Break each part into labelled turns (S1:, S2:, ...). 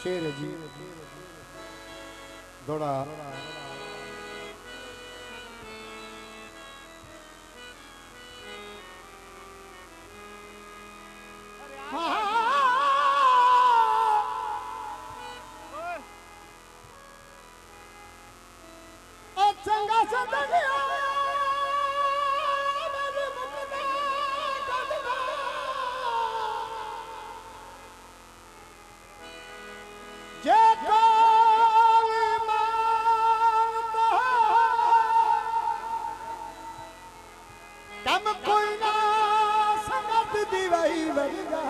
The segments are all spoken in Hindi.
S1: शेर जी दौड़ा
S2: चंगा कम कोई ना संगत दीवाई वर्गा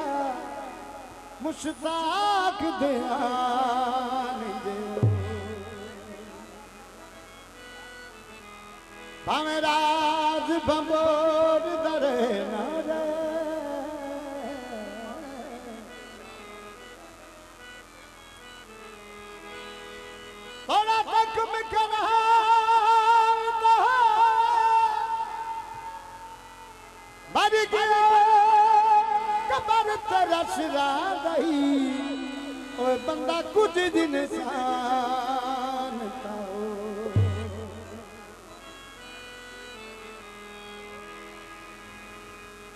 S2: मुश्ताक ध्यान दे भावे राज बंबोर दरे न रे थोड़ा तक में करा मर गया कबर तरस गई ओए बंदा कुछ दिन शान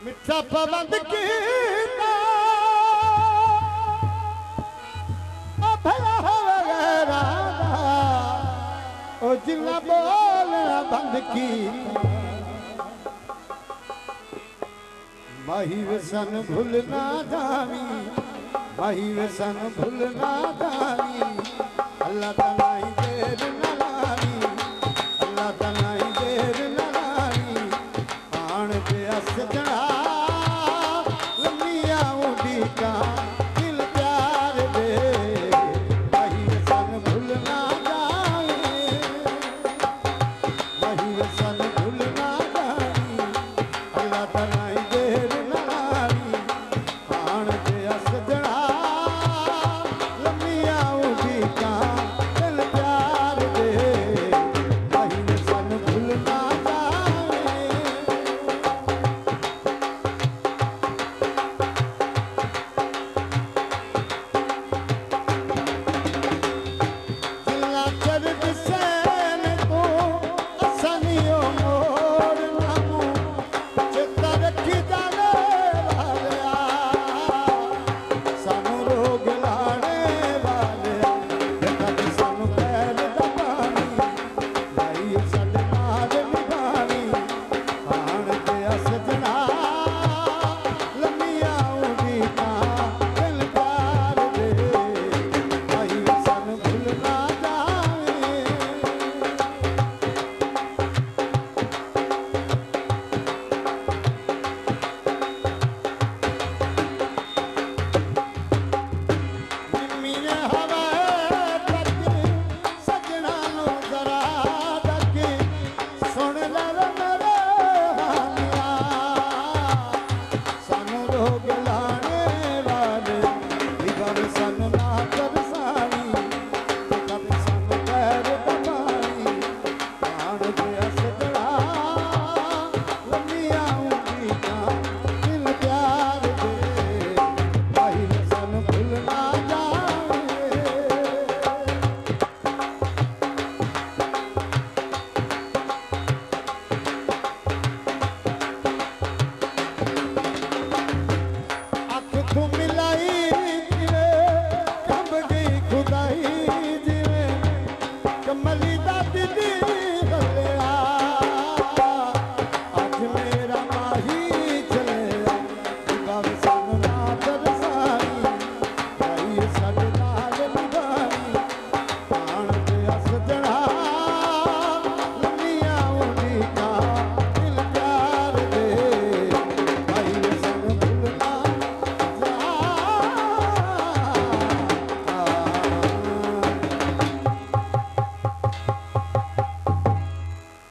S2: मिठा पाबंद कीता भला वगैरह ओ जिन्ना बोलना बंद कीता माही वसन भूलना जावी माही वसन भूलना जावी अल्लाह तनाई देर न लावी अल्लाह तनाई देर न लावी आण पे अस जड़ा